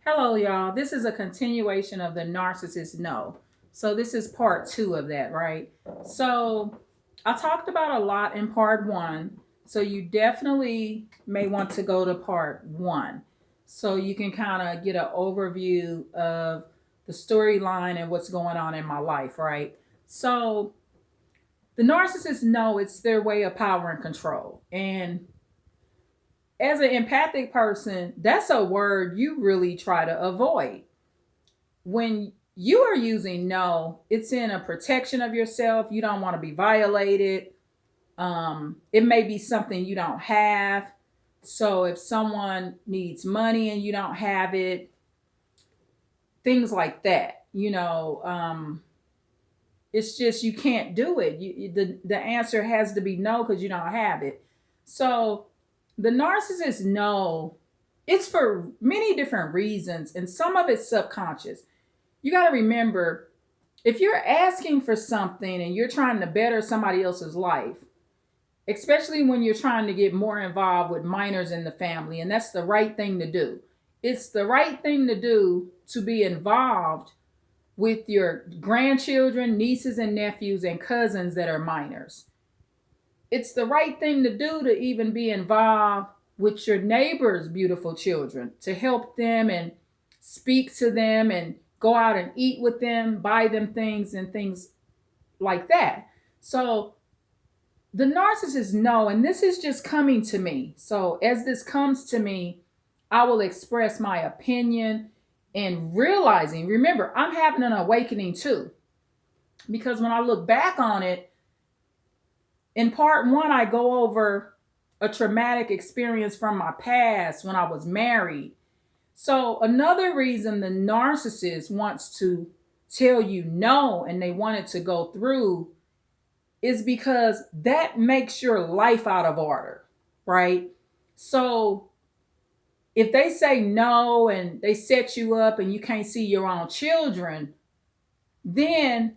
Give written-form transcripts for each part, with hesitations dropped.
Hello, y'all. This is a continuation of the narcissist no. So, this is part two of that, right? So, I talked about a lot in part one. So, you definitely may want to go to part one so you can kind of get an overview of the storyline and what's going on in my life, right? So, the narcissists know it's their way of power and control. And as an empathic person, that's a word you really try to avoid. When you are using no, it's in a protection of yourself. You don't want to be violated. It may be something you don't have. So if someone needs money and you don't have it, things like that, it's just you can't do it. The answer has to be no because you don't have it. So the narcissists know it's for many different reasons, and some of it's subconscious. You got to remember, if you're asking for something and you're trying to better somebody else's life, especially when you're trying to get more involved with minors in the family, and that's the right thing to do. It's the right thing to do to be involved with your grandchildren, nieces and nephews, and cousins that are minors. It's the right thing to do to even be involved with your neighbor's beautiful children, to help them and speak to them and go out and eat with them, buy them things and things like that. So the narcissists know, and this is just coming to me. So as this comes to me, I will express my opinion and realizing, remember, I'm having an awakening too. Because when I look back on it, in part one, I go over a traumatic experience from my past when I was married. So another reason the narcissist wants to tell you no and they want it to go through is because that makes your life out of order, right? So if they say no and they set you up and you can't see your own children, then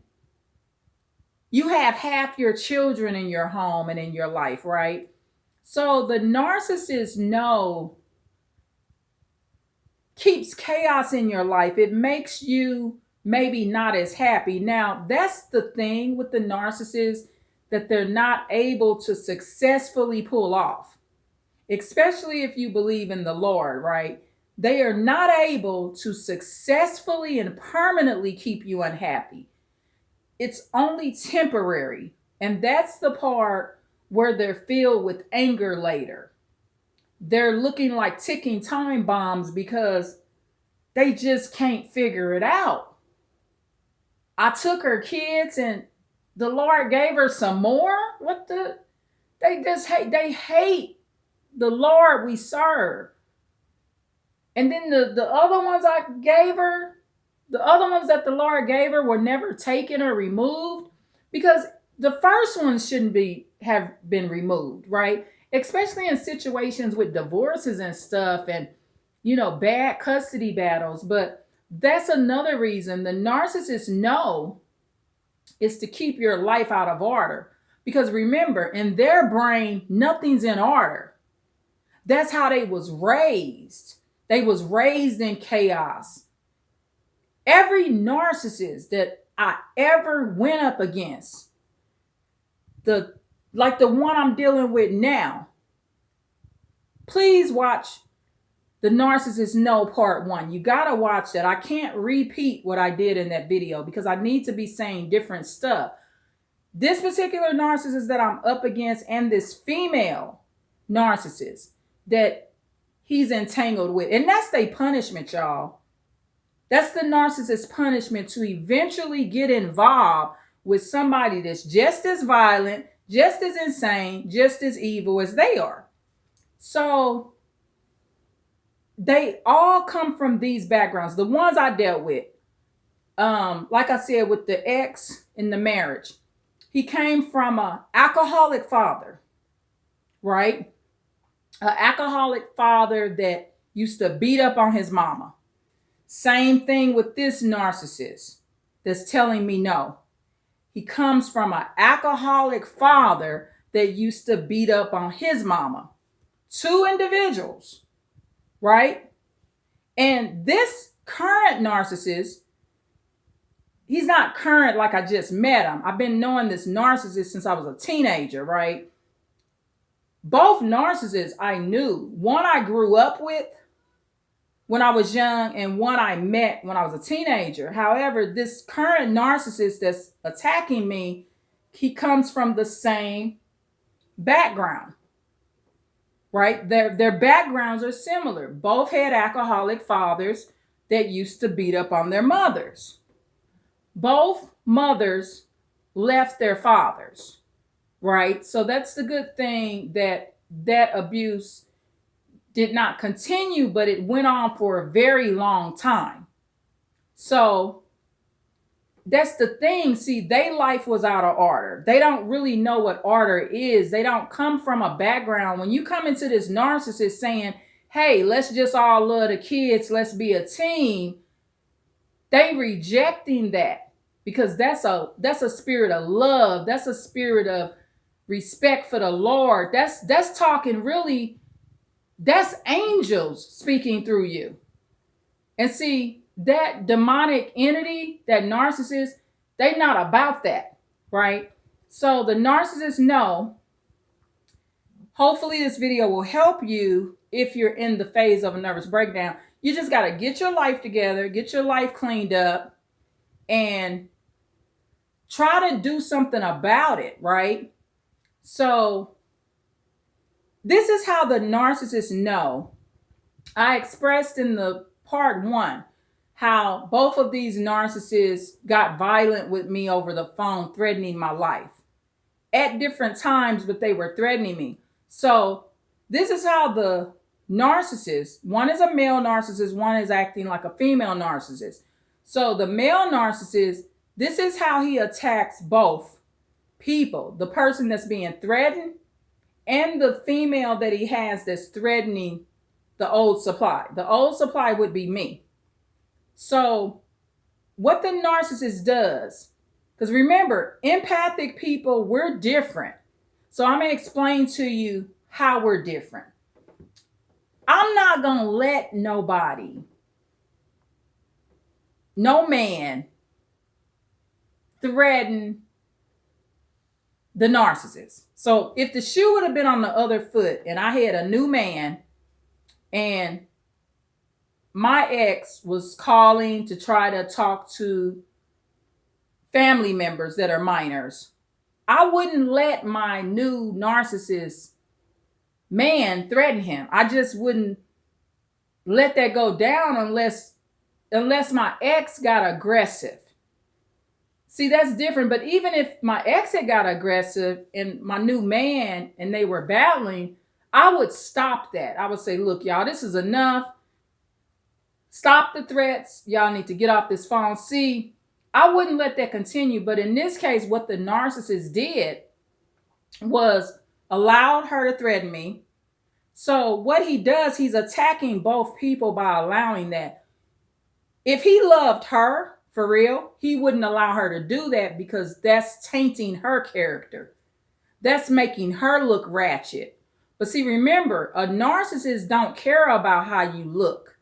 you have half your children in your home and in your life, right? So the narcissist no keeps chaos in your life. It makes you maybe not as happy. Now, that's the thing with the narcissist that they're not able to successfully pull off, especially if you believe in the Lord, right? They are not able to successfully and permanently keep you unhappy. It's only temporary. And that's the part where they're filled with anger later. They're looking like ticking time bombs because they just can't figure it out. I took her kids and the Lord gave her some more. What the? They hate the Lord we serve. And then the other ones I gave her, the other ones that the Lord gave her were never taken or removed because the first ones shouldn't be have been removed, right? Especially in situations with divorces and stuff and bad custody battles. But that's another reason the narcissists know is to keep your life out of order. Because remember, in their brain, nothing's in order. That's how they was raised. They was raised in chaos. Every narcissist that I ever went up against, the like the one I'm dealing with now, please watch the Narcissist No Part 1. You got to watch that. I can't repeat what I did in that video because I need to be saying different stuff. This particular narcissist that I'm up against and this female narcissist that he's entangled with, and that's their punishment, y'all. That's the narcissist's punishment, to eventually get involved with somebody that's just as violent, just as insane, just as evil as they are. So they all come from these backgrounds. The ones I dealt with, like I said, with the ex in the marriage, he came from an alcoholic father, right? An alcoholic father that used to beat up on his mama. Same thing with this narcissist that's telling me no. He comes from an alcoholic father that used to beat up on his mama. Two individuals, right? And this current narcissist, he's not current like I just met him. I've been knowing this narcissist since I was a teenager, right? Both narcissists I knew. One I grew up with when I was young, and one I met when I was a teenager. However, this current narcissist that's attacking me, he comes from the same background, right? Their backgrounds are similar. Both had alcoholic fathers that used to beat up on their mothers. Both mothers left their fathers, right? So that's the good thing, that abuse did not continue, but it went on for a very long time. So that's the thing. See, their life was out of order. They don't really know what order is. They don't come from a background. When you come into this narcissist saying, hey, let's just all love the kids, let's be a team, they rejecting that, because that's a spirit of love. That's a spirit of respect for the Lord. That's talking really, that's angels speaking through you. And see, that demonic entity, that narcissist, they're not about that, right? So the narcissists know. Hopefully this video will help you if you're in the phase of a nervous breakdown. You just got to get your life together, get your life cleaned up, and try to do something about it, right? So this is how the narcissists know. I expressed in the part 1 how both of these narcissists got violent with me over the phone, threatening my life at different times, but they were threatening me. So this is how the narcissist, one is a male narcissist, one is acting like a female narcissist. So the male narcissist, this is how he attacks both people, the person that's being threatened and the female that he has that's threatening the old supply. The old supply would be me. So what the narcissist does, because remember, empathic people, we're different. So I'm going to explain to you how we're different. I'm not going to let nobody, no man, threaten the narcissist. So if the shoe would have been on the other foot and I had a new man and my ex was calling to try to talk to family members that are minors, I wouldn't let my new narcissist man threaten him. I just wouldn't let that go down unless my ex got aggressive. See, that's different. But even if my ex had got aggressive and my new man and they were battling, I would stop that. I would say, look, y'all, this is enough. Stop the threats. Y'all need to get off this phone. See, I wouldn't let that continue. But in this case, what the narcissist did was allowed her to threaten me. So what he does, he's attacking both people by allowing that. If he loved her for real, he wouldn't allow her to do that, because that's tainting her character. That's making her look ratchet. But see, remember, a narcissist don't care about how you look.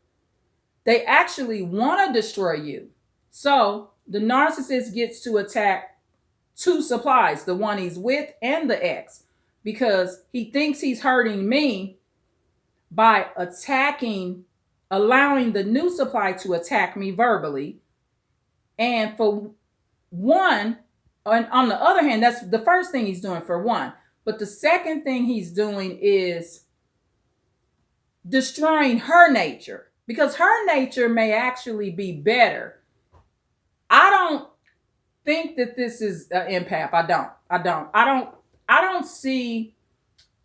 They actually want to destroy you. So the narcissist gets to attack two supplies, the one he's with and the ex, because he thinks he's hurting me by attacking, allowing the new supply to attack me verbally. And for one, on the other hand, that's the first thing he's doing for one. But the second thing he's doing is destroying her nature, because her nature may actually be better. I don't think that this is an empath. I don't see.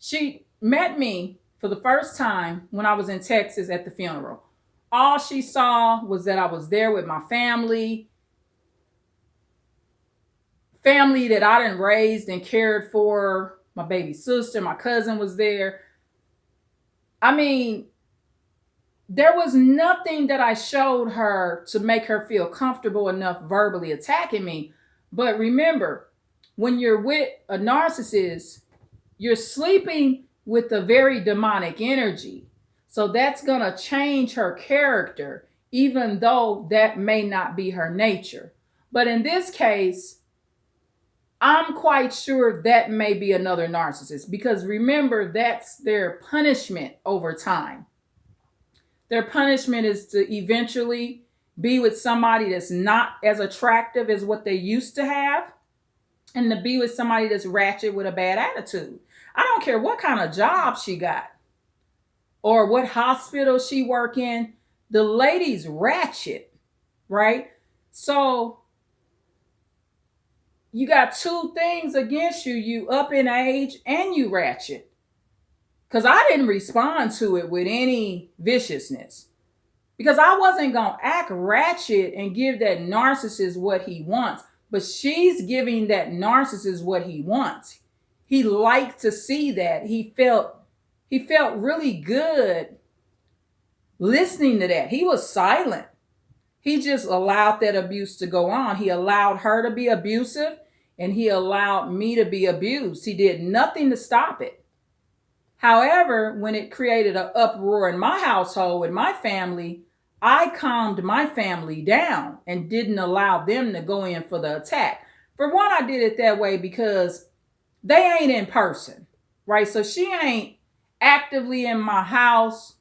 She met me for the first time when I was in Texas at the funeral. All she saw was that I was there with my family that I done raised and cared for. My baby sister, my cousin was there. I mean, there was nothing that I showed her to make her feel comfortable enough verbally attacking me. But remember, when you're with a narcissist, you're sleeping with a very demonic energy. So that's going to change her character, even though that may not be her nature. But in this case, I'm quite sure that may be another narcissist, because remember, that's their punishment over time. Their punishment is to eventually be with somebody that's not as attractive as what they used to have, and to be with somebody that's ratchet with a bad attitude. I don't care what kind of job she got or what hospital she work in. The lady's ratchet, right? So you got two things against you. You up in age and you ratchet. Because I didn't respond to it with any viciousness. Because I wasn't going to act ratchet and give that narcissist what he wants. But she's giving that narcissist what he wants. He liked to see that. He felt really good listening to that. He was silent. He just allowed that abuse to go on. He allowed her to be abusive, and he allowed me to be abused. He did nothing to stop it. However, when it created an uproar in my household with my family, I calmed my family down and didn't allow them to go in for the attack. For one, I did it that way because they ain't in person, right? So she ain't actively in my house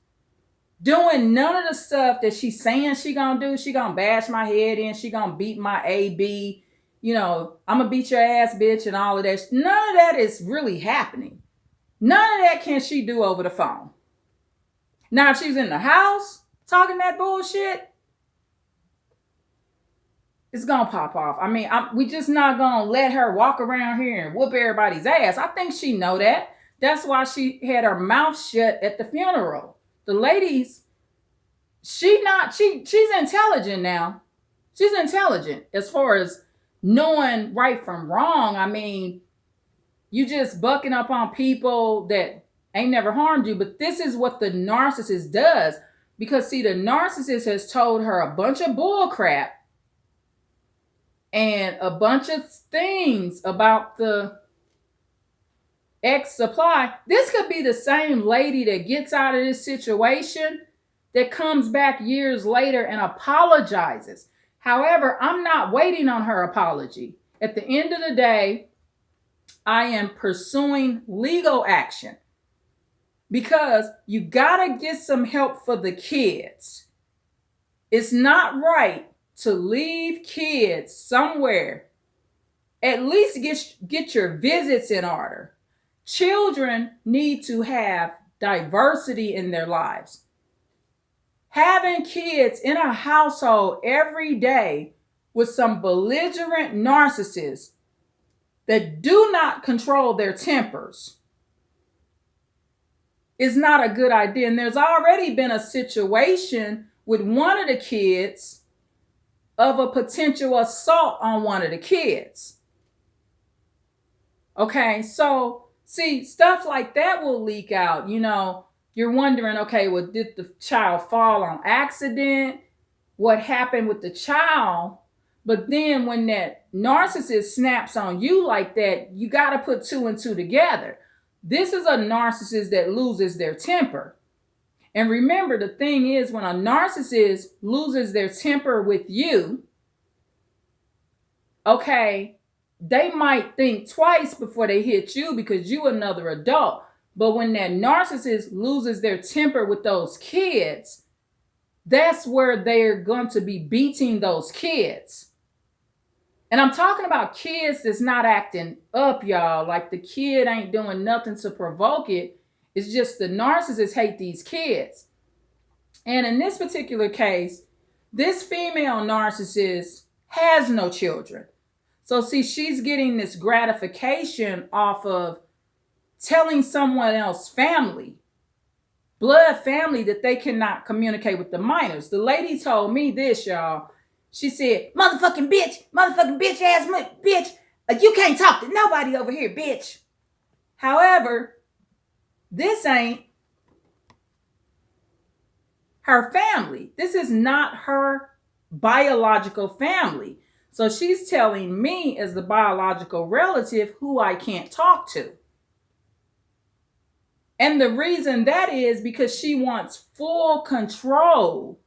doing none of the stuff that she's saying she gonna do. She gonna bash my head in. She gonna beat my AB. You know, I'm gonna beat your ass, bitch, and all of that. None of that is really happening. None of that can she do over the phone. Now, if she's in the house talking that bullshit, it's gonna pop off. I mean, we just not gonna let her walk around here and whoop everybody's ass. I think she know that. That's why she had her mouth shut at the funeral. The ladies, she's intelligent now. She's intelligent as far as knowing right from wrong. I mean, you just bucking up on people that ain't never harmed you. But this is what the narcissist does. Because, see, the narcissist has told her a bunch of bull crap and a bunch of things about the X supply. This could be the same lady that gets out of this situation that comes back years later and apologizes. However, I'm not waiting on her apology. At the end of the day, I am pursuing legal action because you gotta get some help for the kids. It's not right to leave kids somewhere. At least get your visits in order. Children need to have diversity in their lives. Having kids in a household every day with some belligerent narcissists that do not control their tempers is not a good idea. And there's already been a situation with one of the kids of a potential assault on one of the kids. Okay, so see, stuff like that will leak out. You know, you're wondering, okay, well, did the child fall on accident? What happened with the child? But then when that narcissist snaps on you like that, you got to put two and two together. This is a narcissist that loses their temper. And remember, the thing is, when a narcissist loses their temper with you, okay, they might think twice before they hit you because you another adult. But when that narcissist loses their temper with those kids, that's where they're going to be beating those kids. And I'm talking about kids that's not acting up, y'all. Like the kid ain't doing nothing to provoke it. It's just the narcissists hate these kids. And in this particular case, this female narcissist has no children. So see, she's getting this gratification off of telling someone else's family, blood family, that they cannot communicate with the minors. The lady told me this, y'all. She said, motherfucking bitch ass bitch, you can't talk to nobody over here, bitch. However, this ain't her family. This is not her biological family. So she's telling me as the biological relative who I can't talk to. And the reason that is because she wants full control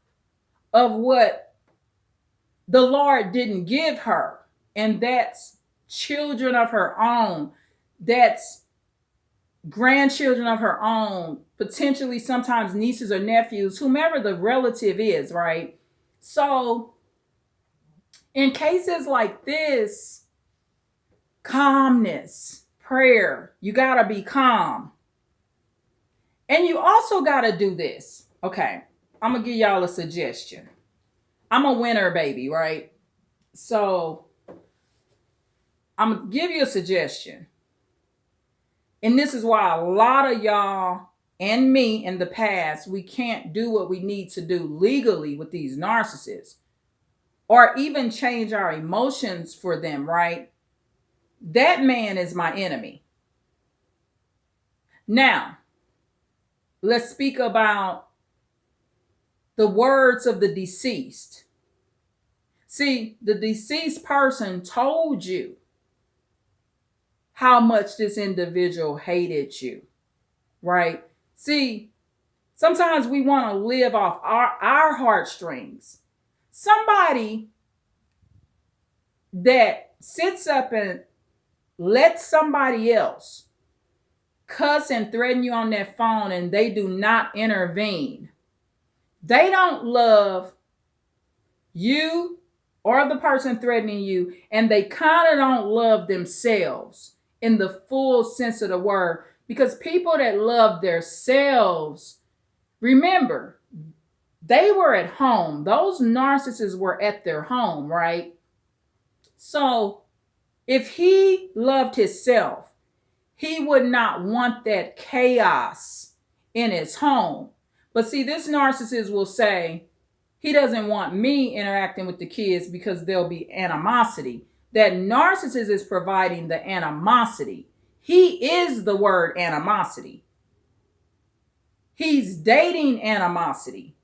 of what the Lord didn't give her. And that's children of her own. That's grandchildren of her own, potentially sometimes nieces or nephews, whomever the relative is, right? So, in cases like this, calmness, prayer, you got to be calm. And you also got to do this. Okay, I'm going to give y'all a suggestion. I'm a winner, baby, right? So, I'm going to give you a suggestion. And this is why a lot of y'all and me in the past, we can't do what we need to do legally with these narcissists or even change our emotions for them, right? That man is my enemy. Now, let's speak about the words of the deceased. See, the deceased person told you how much this individual hated you, right? See, sometimes we want to live off our heartstrings. Somebody that sits up and lets somebody else cuss and threaten you on their phone and they do not intervene. They don't love you or the person threatening you, and they kind of don't love themselves in the full sense of the word. Because people that love themselves, remember, they were at home. Those narcissists were at their home, right? So if he loved himself, he would not want that chaos in his home. But see, this narcissist will say, he doesn't want me interacting with the kids because there'll be animosity. That narcissist is providing the animosity. He is the word animosity. He's dating animosity.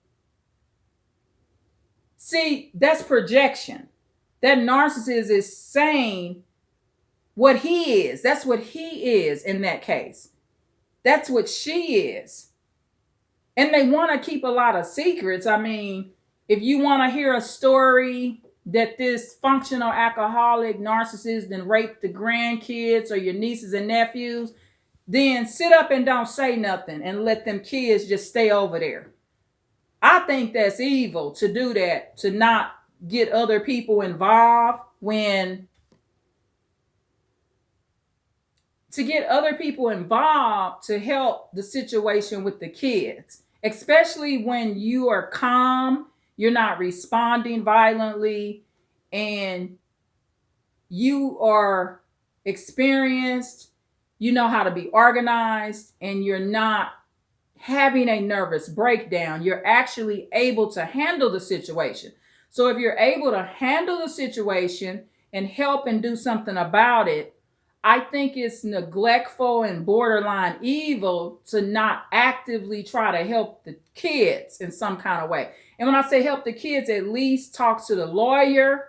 See, that's projection. That narcissist is saying what he is. That's what he is in that case. That's what she is. And they want to keep a lot of secrets. I mean, if you want to hear a story that this functional alcoholic narcissist then raped the grandkids or your nieces and nephews, then sit up and don't say nothing and let them kids just stay over there. I think that's evil to do that, to not get other people involved to get other people involved to help the situation with the kids, especially when you are calm, you're not responding violently, and you are experienced, you know how to be organized, and you're not having a nervous breakdown. You're actually able to handle the situation. So if you're able to handle the situation and help and do something about it, I think it's neglectful and borderline evil to not actively try to help the kids in some kind of way. And when I say help the kids, at least talk to the lawyer.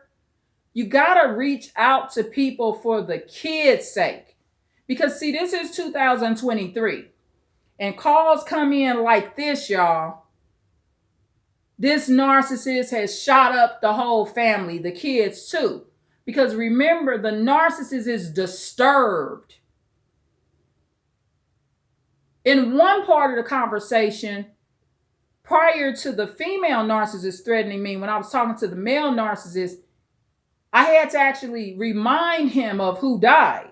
You got to reach out to people for the kids' sake. Because see, this is 2023. And calls come in like this, y'all. This narcissist has shot up the whole family, the kids too. Because remember, the narcissist is disturbed. In one part of the conversation, prior to the female narcissist threatening me, when I was talking to the male narcissist, I had to actually remind him of who died.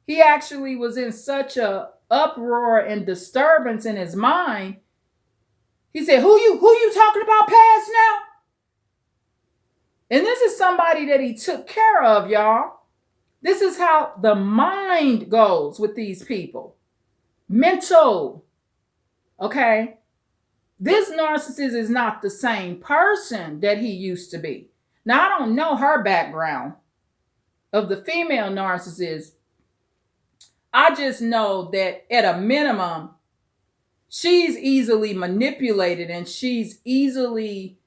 He actually was in such a uproar and disturbance in his mind. He said, who you talking about past now? And this is somebody that he took care of, y'all. This is how the mind goes with these people. Mental. Okay? This narcissist is not the same person that he used to be. Now, I don't know her background of the female narcissist. I just know that at a minimum, she's easily manipulated and she's easily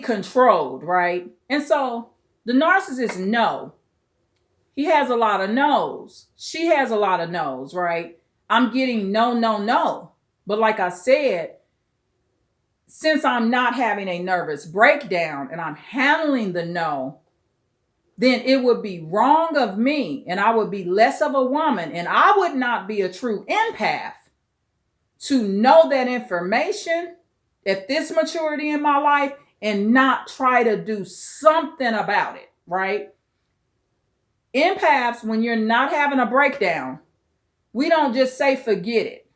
controlled, right? And so the narcissist, no, he has a lot of no's. She has a lot of no's, right? I'm getting no, no, no. But like I said, since I'm not having a nervous breakdown and I'm handling the no, then it would be wrong of me and I would be less of a woman and I would not be a true empath to know that information at this maturity in my life and not try to do something about it, right? Empaths, when you're not having a breakdown, we don't just say forget it.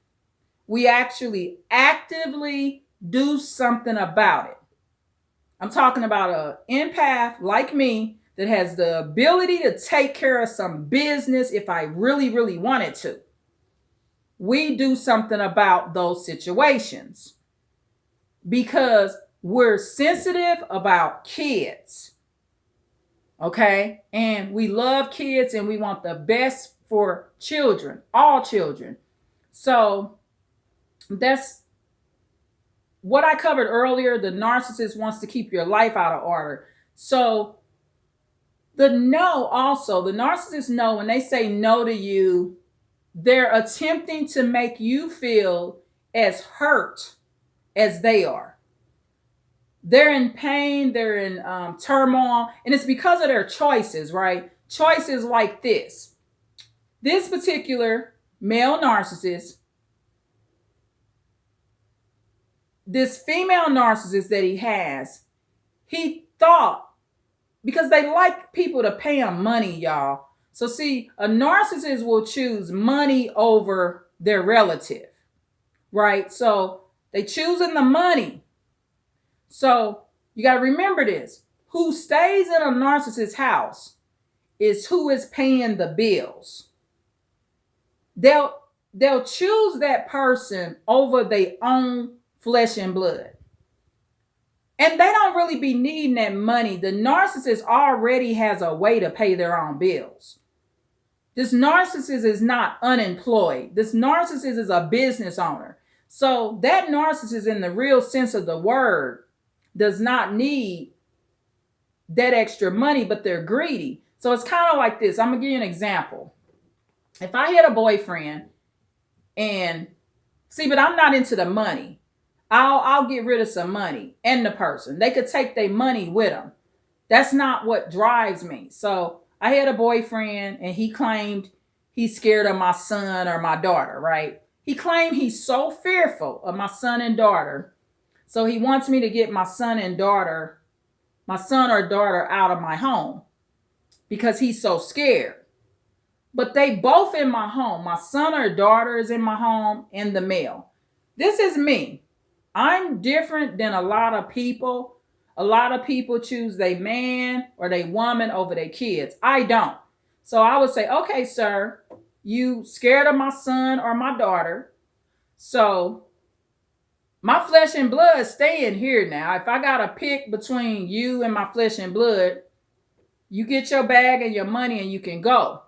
We actually actively do something about it. I'm talking about an empath like me that has the ability to take care of some business if I really, really wanted to. We do something about those situations because we're sensitive about kids. Okay? And we love kids and we want the best for children, all children. So that's what I covered earlier. The narcissist wants to keep your life out of order. So the no also, the narcissists know when they say no to you, they're attempting to make you feel as hurt as they are. They're in pain, they're in turmoil, and it's because of their choices, right? Choices like this. This particular male narcissist, this female narcissist that he has, he thought, because they like people to pay them money, y'all. So see, a narcissist will choose money over their relative, right? So they choosing the money. So you got to remember this. Who stays in a narcissist's house is who is paying the bills. They'll choose that person over their own flesh and blood. And they don't really be needing that money. The narcissist already has a way to pay their own bills. This narcissist is not unemployed. This narcissist is a business owner. So that narcissist, in the real sense of the word, does not need that extra money, but they're greedy. So it's kind of like this. I'm going to give you an example. If I had a boyfriend and see, but I'm not into the money. I'll get rid of some money and the person. They could take their money with them. That's not what drives me. So I had a boyfriend and he claimed he's scared of my son or my daughter, right? He claimed he's so fearful of my son and daughter. So he wants me to get my son or daughter out of my home because he's so scared. But they both in my home. My son or daughter is in my home and the male. This is me. I'm different than a lot of people. A lot of people choose their man or their woman over their kids. I don't. So I would say, okay, sir, you scared of my son or my daughter. So my flesh and blood stay in here now. If I got to pick between you and my flesh and blood, you get your bag and your money and you can go.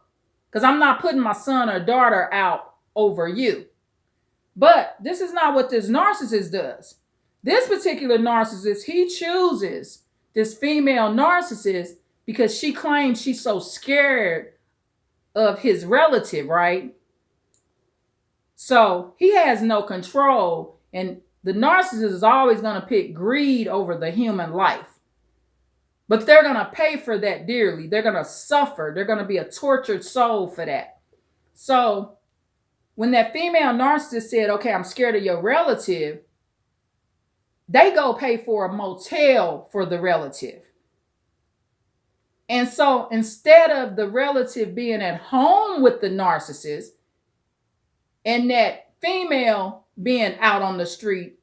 Because I'm not putting my son or daughter out over you. But this is not what this narcissist does. This particular narcissist, he chooses this female narcissist because she claims she's so scared of his relative, right? So he has no control, and the narcissist is always going to pick greed over the human life. But they're going to pay for that dearly. They're going to suffer. They're going to be a tortured soul for that. So when that female narcissist said, okay, I'm scared of your relative, they go pay for a motel for the relative. And so instead of the relative being at home with the narcissist and that female being out on the street,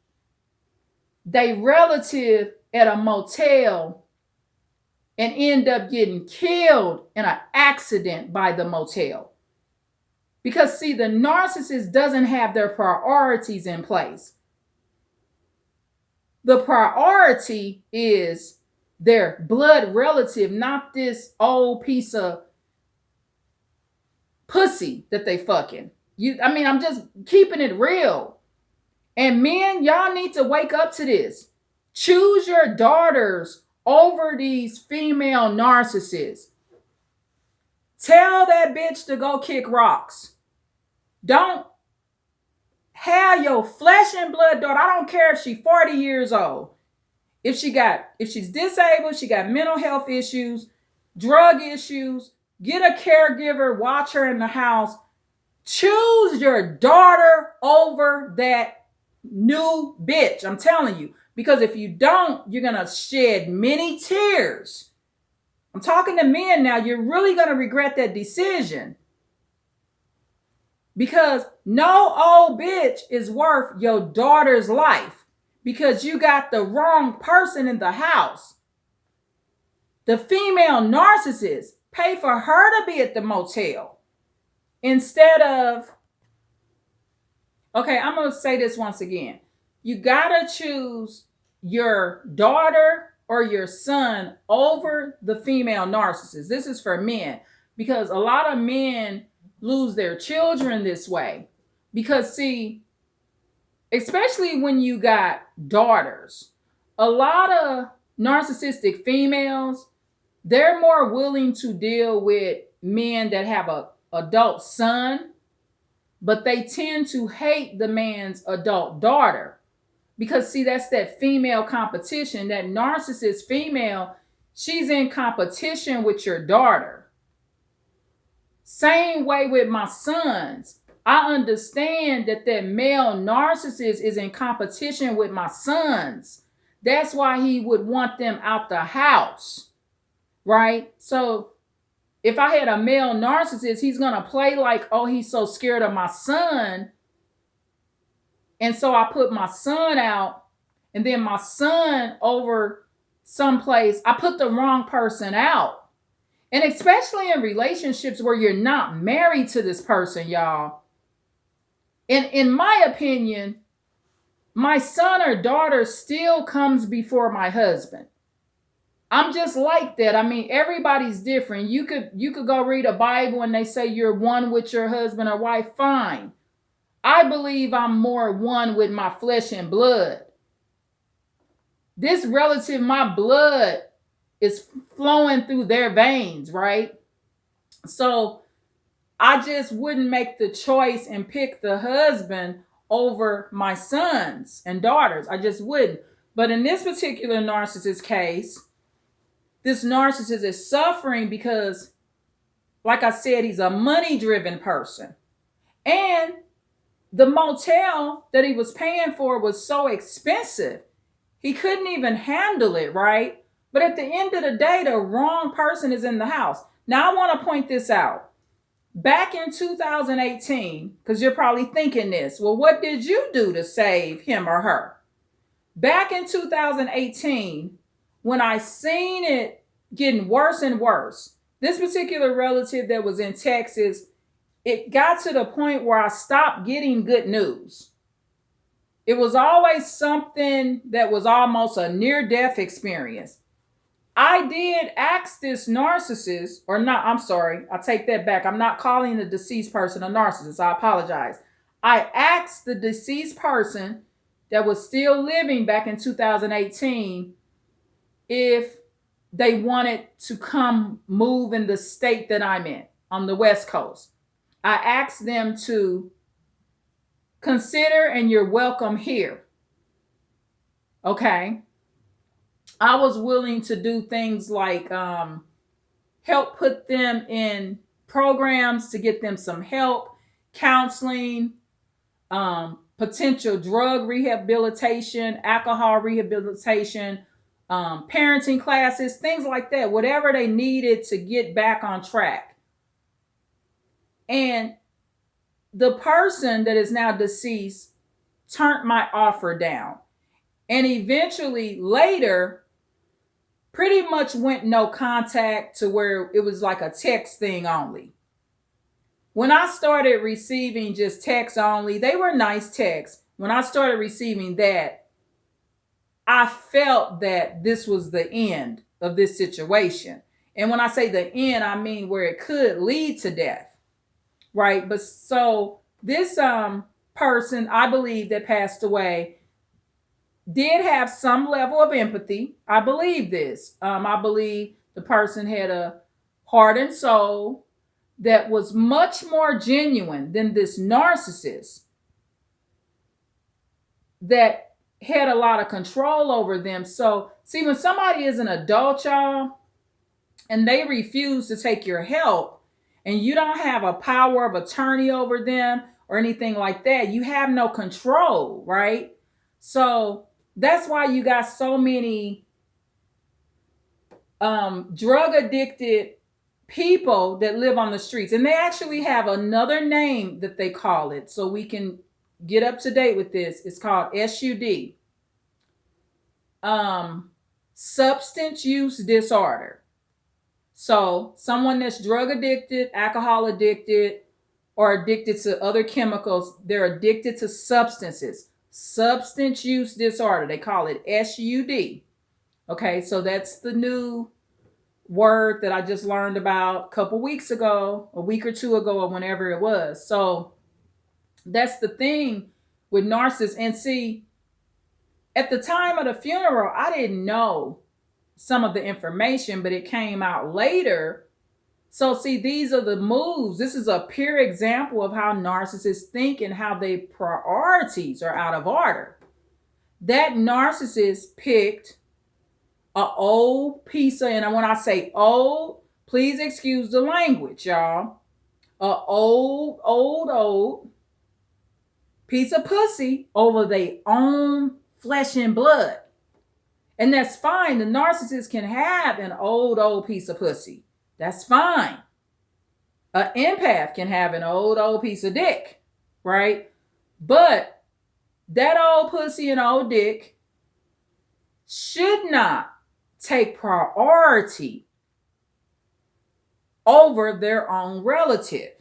they relative at a motel and end up getting killed in an accident by the motel. Because see, the narcissist doesn't have their priorities in place. The priority is their blood relative, not this old piece of pussy that they fucking. I'm just keeping it real. And men, y'all need to wake up to this. Choose your daughters over these female narcissists. Tell that bitch to go kick rocks. Don't have your flesh and blood daughter. I don't care if she's 40 years old. If she's disabled, she got mental health issues, drug issues, get a caregiver, watch her in the house. Choose your daughter over that new bitch. I'm telling you. Because if you don't, you're going to shed many tears. I'm talking to men now. You're really going to regret that decision. Because no old bitch is worth your daughter's life. Because you got the wrong person in the house. The female narcissist pay for her to be at the motel. Instead of, okay, I'm going to say this once again. You got to choose your daughter or your son over the female narcissist. This is for men because a lot of men lose their children this way. Because see, especially when you got daughters, a lot of narcissistic females, they're more willing to deal with men that have a adult son, but they tend to hate the man's adult daughter. Because see, that's that female competition. That narcissist female, she's in competition with your daughter. Same way with my sons. I understand that male narcissist is in competition with my sons. That's why he would want them out the house, right? So if I had a male narcissist, he's going to play like, oh, he's so scared of my son. And so I put my son out, and then my son over someplace, I put the wrong person out. And especially in relationships where you're not married to this person, y'all. And in my opinion, my son or daughter still comes before my husband. I'm just like that. I mean, everybody's different. You could go read a Bible and they say you're one with your husband or wife. Fine. I believe I'm more one with my flesh and blood. This relative, my blood is flowing through their veins, right? So I just wouldn't make the choice and pick the husband over my sons and daughters. I just wouldn't. But in this particular narcissist case, this narcissist is suffering because, like I said, he's a money-driven person. And the motel that he was paying for was so expensive. He couldn't even handle it, right? But at the end of the day, the wrong person is in the house. Now, I want to point this out. Back in 2018, because you're probably thinking this, well, what did you do to save him or her? Back in 2018, when I seen it getting worse and worse, this particular relative that was in Texas, it got to the point where I stopped getting good news. It was always something that was almost a near-death experience. I did ask this narcissist, or not, I'm sorry, I take that back. I'm not calling the deceased person a narcissist. I apologize. I asked the deceased person that was still living back in 2018 if they wanted to come move in the state that I'm in on the West Coast. I asked them to consider and you're welcome here. Okay. I was willing to do things like help put them in programs to get them some help, counseling, potential drug rehabilitation, alcohol rehabilitation, parenting classes, things like that, whatever they needed to get back on track. And the person that is now deceased turned my offer down. And eventually later, pretty much went no contact to where it was like a text thing only. When I started receiving just text only, they were nice texts. When I started receiving that, I felt that this was the end of this situation. And when I say the end, I mean where it could lead to death, right? But so this person, I believe, that passed away, did have some level of empathy. I believe this. I believe the person had a heart and soul. that was much more genuine than this narcissist that had a lot of control over them. So, see, when somebody is an adult, y'all, and they refuse to take your help, and you don't have a power of attorney over them or anything like that, you have no control, right? So that's why you got so many drug addicted people that live on the streets. And they actually have another name that they call it, so we can get up to date with this. It's called SUD, substance use disorder. So someone that's drug addicted, alcohol addicted, or addicted to other chemicals, they're addicted to substances. Substance use disorder. They call it SUD. Okay, so that's the new word that I just learned about a couple weeks ago, a week or two ago, or whenever it was. So that's the thing with narcissists. And see, at the time of the funeral, I didn't know some of the information, but it came out later. So see, these are the moves. This is a pure example of how narcissists think and how their priorities are out of order. That narcissist picked an old piece of, and when I say old, please excuse the language, y'all. A old piece of pussy over their own flesh and blood. And that's fine. The narcissist can have an old piece of pussy. That's fine. An empath can have an old piece of dick, right? But that old pussy and old dick should not take priority over their own relative.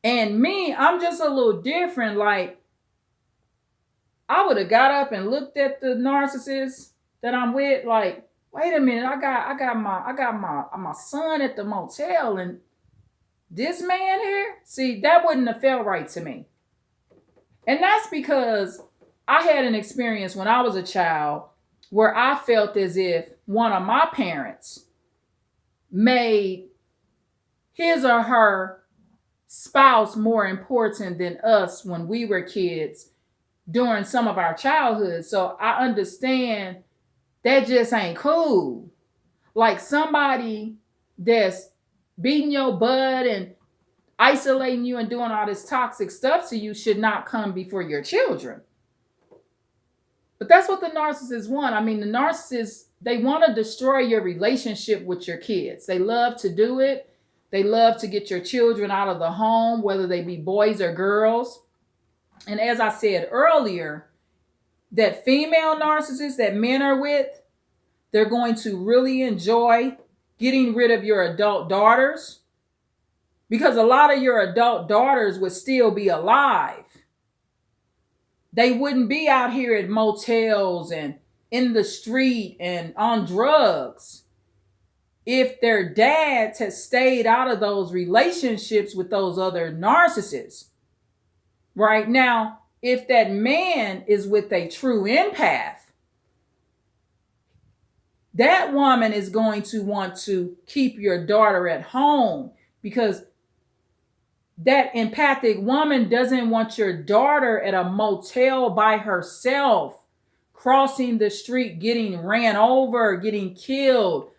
And me, I'm just a little different. Like, I would have got up and looked at the narcissist that I'm with, like, wait a minute, I got my son at the motel, and this man here? See, that wouldn't have felt right to me. And that's because I had an experience when I was a child where I felt as if one of my parents made his or her spouse more important than us when we were kids during some of our childhood. So I understand that just ain't cool. Like, somebody that's beating your butt and isolating you and doing all this toxic stuff to you should not come before your children. But that's what the narcissists want. I mean, the narcissists, they want to destroy your relationship with your kids. They love to do it. They love to get your children out of the home, whether they be boys or girls. And as I said earlier, that female narcissists that men are with, they're going to really enjoy getting rid of your adult daughters, because a lot of your adult daughters would still be alive. They wouldn't be out here at motels and in the street and on drugs if their dads had stayed out of those relationships with those other narcissists. Right now, if that man is with a true empath, that woman is going to want to keep your daughter at home, because that empathic woman doesn't want your daughter at a motel by herself, crossing the street, getting ran over, getting killed,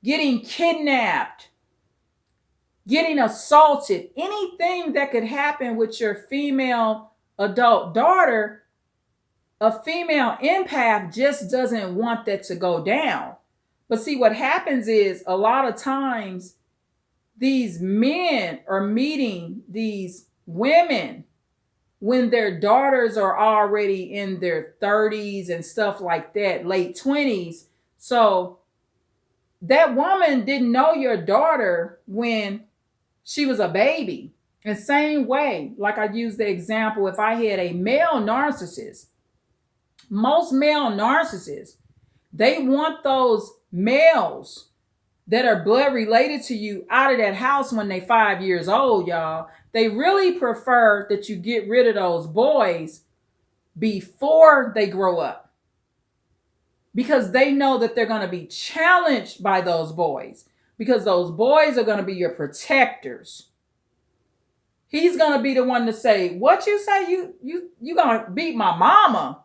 getting kidnapped, getting assaulted. Anything that could happen with your female adult daughter, a female empath just doesn't want that to go down. But see, what happens is a lot of times these men are meeting these women when their daughters are already in their 30s and stuff like that, late 20s. So that woman didn't know your daughter when she was a baby. And same way, like I used the example, if I had a male narcissist, most male narcissists, they want those males that are blood related to you out of that house when they 5 years old, y'all. They really prefer that you get rid of those boys before they grow up, because they know that they're going to be challenged by those boys. because those boys are going to be your protectors. He's going to be the one to say, what you say? You going to beat my mama.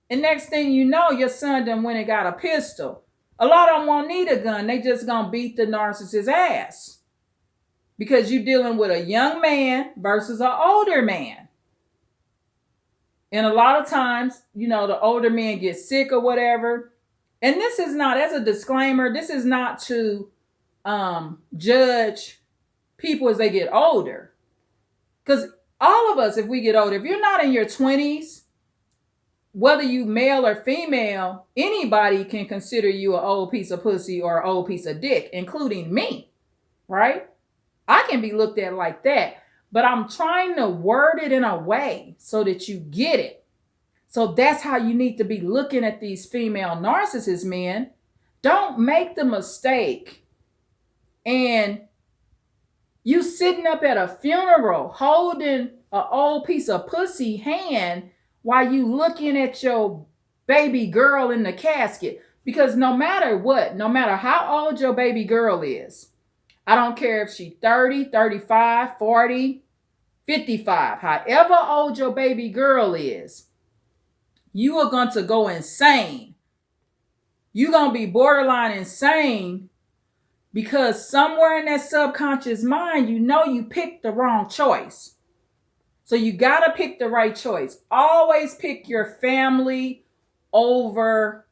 And next thing you know, your son done went and got a pistol. A lot of them won't need a gun. They just going to beat the narcissist's ass. Because you're dealing with a young man versus an older man. And a lot of times, the older men get sick or whatever. And this is not, as a disclaimer, this is not to judge people as they get older. Because all of us, if we get older, if you're not in your 20s, whether you male or female, anybody can consider you an old piece of pussy or an old piece of dick, including me, right? I can be looked at like that. But I'm trying to word it in a way so that you get it. So that's how you need to be looking at these female narcissist men. Don't make the mistake and you sitting up at a funeral holding an old piece of pussy hand while you looking at your baby girl in the casket. Because no matter what, no matter how old your baby girl is, I don't care if she's 30, 35, 40, 55, however old your baby girl is, you are going to go insane. You're going to be borderline insane because somewhere in that subconscious mind, you picked the wrong choice. So you got to pick the right choice. Always pick your family over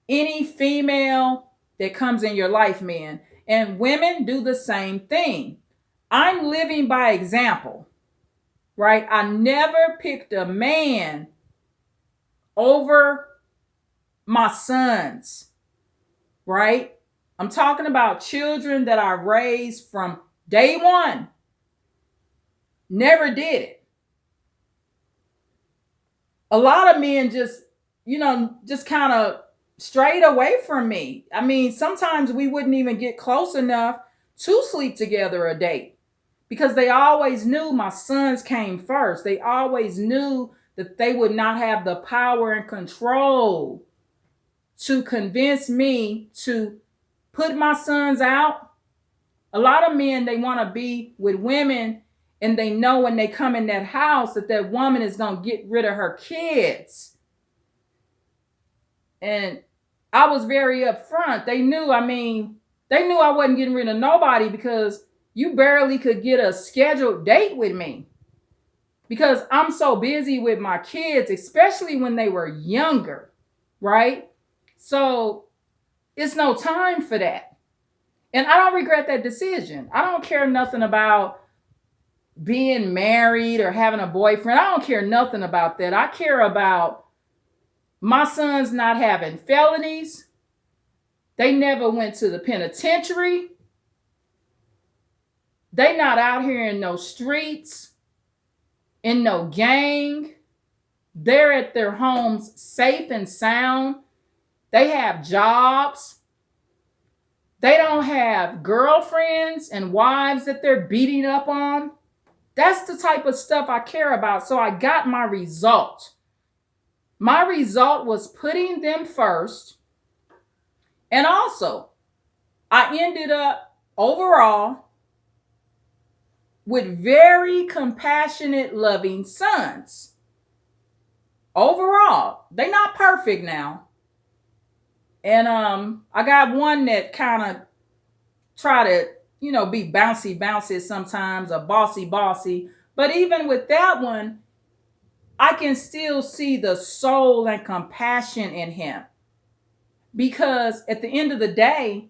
any female that comes in your life, man. And women do the same thing. I'm living by example, right? I never picked a man over my sons, right? I'm talking about children that I raised from day one. Never did it. A lot of men just kind of strayed away from me. I mean, sometimes we wouldn't even get close enough to sleep together a date. Because they always knew my sons came first. They always knew that they would not have the power and control to convince me to put my sons out. A lot of men, they want to be with women and they know when they come in that house that woman is going to get rid of her kids. And I was very upfront. They knew I wasn't getting rid of nobody because you barely could get a scheduled date with me because I'm so busy with my kids, especially when they were younger, right? So it's no time for that. And I don't regret that decision. I don't care nothing about being married or having a boyfriend. I don't care nothing about that. I care about my sons not having felonies. They never went to the penitentiary. They not out here in no streets, in no gang. They're at their homes safe and sound. They have jobs. They don't have girlfriends and wives that they're beating up on. That's the type of stuff I care about. So I got my result. My result was putting them first. And also, I ended up overall with very compassionate, loving sons. Overall, they're not perfect now. And I got one that kind of try to, be bouncy sometimes, or bossy. But even with that one, I can still see the soul and compassion in him. Because at the end of the day,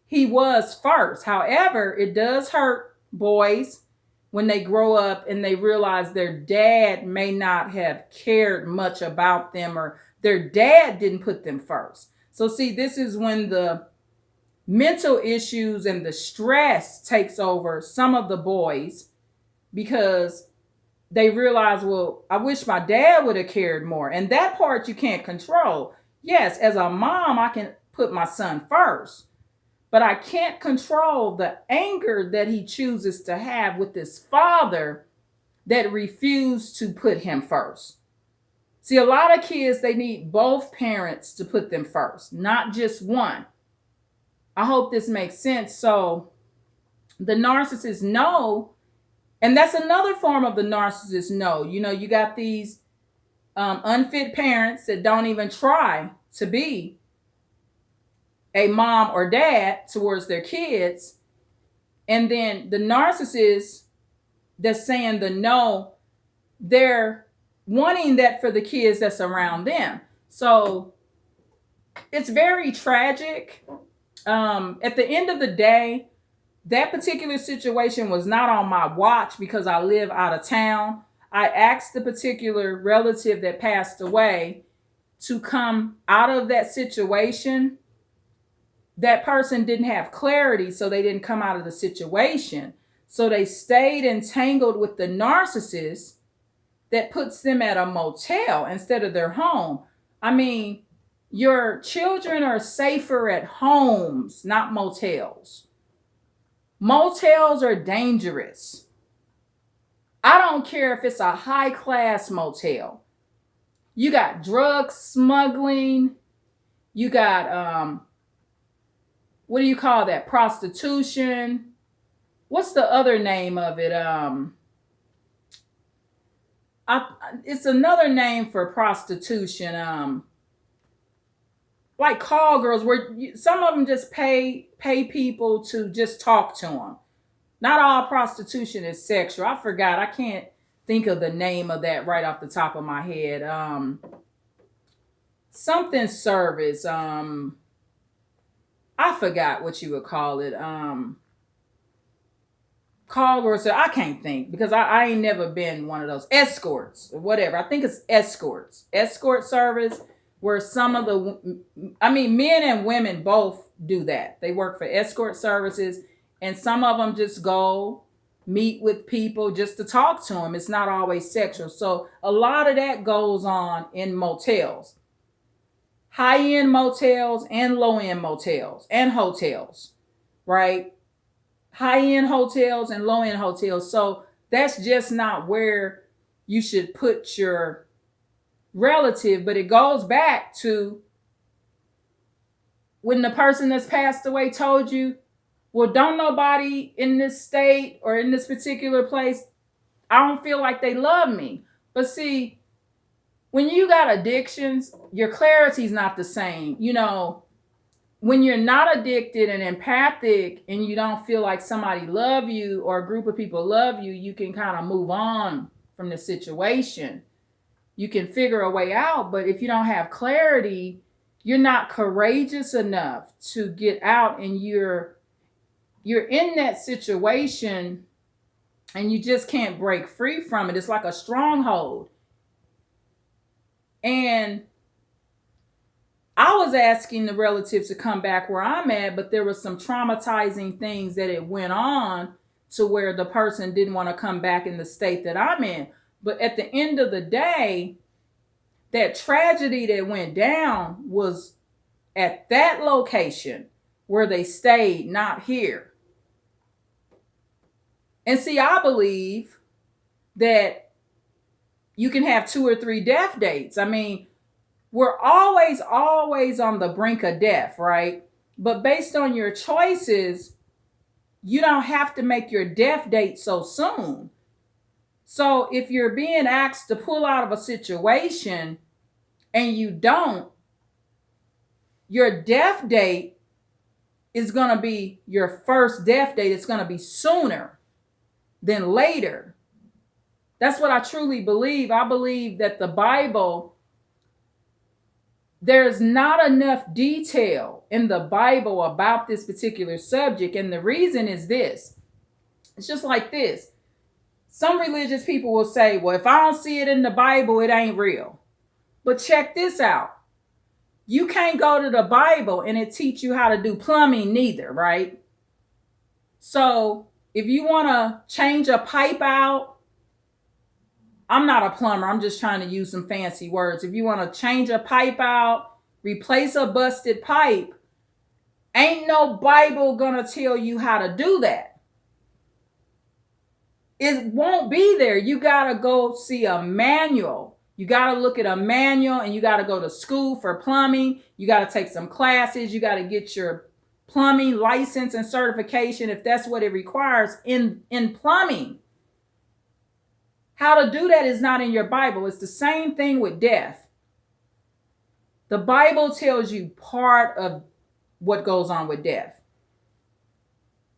he was first. However, it does hurt boys when they grow up and they realize their dad may not have cared much about them or their dad didn't put them first. So see, this is when the mental issues and the stress takes over some of the boys because they realize, well, I wish my dad would have cared more. And that part you can't control. Yes, as a mom, I can put my son first. But I can't control the anger that he chooses to have with his father that refused to put him first. See, a lot of kids, they need both parents to put them first, not just one. I hope this makes sense. So the narcissist know, and that's another form of the narcissist know. You know, you got these unfit parents that don't even try to be a mom or dad towards their kids. And then the narcissist that's saying the no, they're wanting that for the kids that's around them. So it's very tragic. At the end of the day, that particular situation was not on my watch because I live out of town. I asked the particular relative that passed away to come out of that situation. That person didn't have clarity, so they didn't come out of the situation. So they stayed entangled with the narcissist that puts them at a motel instead of their home. I mean, your children are safer at homes, not motels. Motels are dangerous. I don't care if it's a high class motel. You got drug smuggling. You got, what do you call that? Prostitution. What's the other name of it? It's another name for prostitution. Like call girls, where some of them just pay people to just talk to them. Not all prostitution is sexual. I forgot. I can't think of the name of that right off the top of my head. Something service. I forgot what you would call it. Call girls. I can't think because I ain't never been one of those escorts or whatever. I think it's escorts. Escort service. Where some of men and women both do that. They work for escort services, and some of them just go meet with people just to talk to them. It's not always sexual. So a lot of that goes on in motels, high-end motels and low-end motels and hotels, right? High-end hotels and low-end hotels. So that's just not where you should put your relative, but it goes back to when the person that's passed away told you, well, don't nobody in this state or in this particular place, I don't feel like they love me. But see, when you got addictions, your clarity's not the same. You know, when you're not addicted and empathic and you don't feel like somebody love you or a group of people love you, you can kind of move on from the situation. You can figure a way out, but if you don't have clarity, you're not courageous enough to get out, and you're in that situation and you just can't break free from it. It's like a stronghold. And I was asking the relatives to come back where I'm at, but there was some traumatizing things that it went on to where the person didn't want to come back in the state that I'm in. But at the end of the day, that tragedy that went down was at that location where they stayed, not here. And see, I believe that you can have 2 or 3 death dates. I mean, we're always on the brink of death, right? But based on your choices, you don't have to make your death date so soon. So if you're being asked to pull out of a situation and you don't, your death date is going to be your first death date. It's going to be sooner than later. That's what I truly believe. I believe that the Bible, there's not enough detail in the Bible about this particular subject. And the reason is this. It's just like this. Some religious people will say, well, if I don't see it in the Bible, it ain't real. But check this out. You can't go to the Bible and it teach you how to do plumbing neither, right? So if you want to change a pipe out, I'm not a plumber. I'm just trying to use some fancy words. If you want to change a pipe out, replace a busted pipe, ain't no Bible going to tell you how to do that. It won't be there. You got to go see a manual. You got to look at a manual, and you got to go to school for plumbing. You got to take some classes. You got to get your plumbing license and certification if that's what it requires in plumbing. How to do that is not in your Bible. It's the same thing with death. The Bible tells you part of what goes on with death.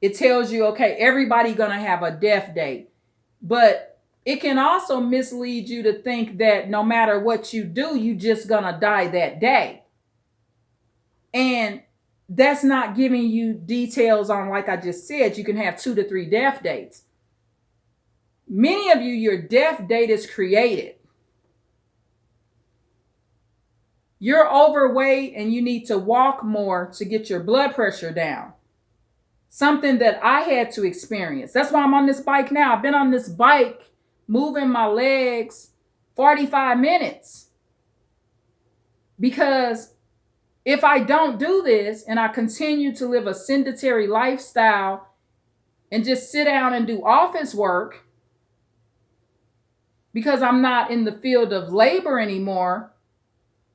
It tells you, okay, everybody going to have a death date. But it can also mislead you to think that no matter what you do, you just going to die that day. And that's not giving you details on, like I just said, you can have 2 to 3 death dates. Many of you, your death date is created. You're overweight and you need to walk more to get your blood pressure down. Something that I had to experience. That's why I'm on this bike now. I've been on this bike, moving my legs 45 minutes. Because if I don't do this and I continue to live a sedentary lifestyle and just sit down and do office work, because I'm not in the field of labor anymore,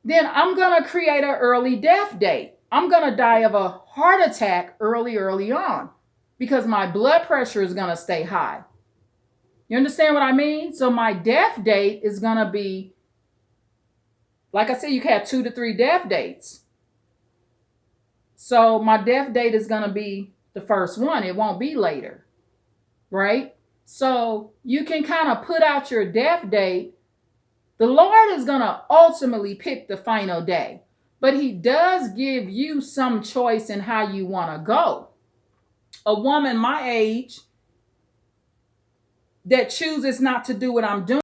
then I'm going to create an early death date. I'm going to die of a heart attack early on because my blood pressure is going to stay high. You understand what I mean? So my death date is going to be, like I said, you can have 2 to 3 death dates. So my death date is going to be the first one. It won't be later, right? So you can kind of put out your death date. The Lord is going to ultimately pick the final day, but he does give you some choice in how you want to go. A woman my age that chooses not to do what I'm doing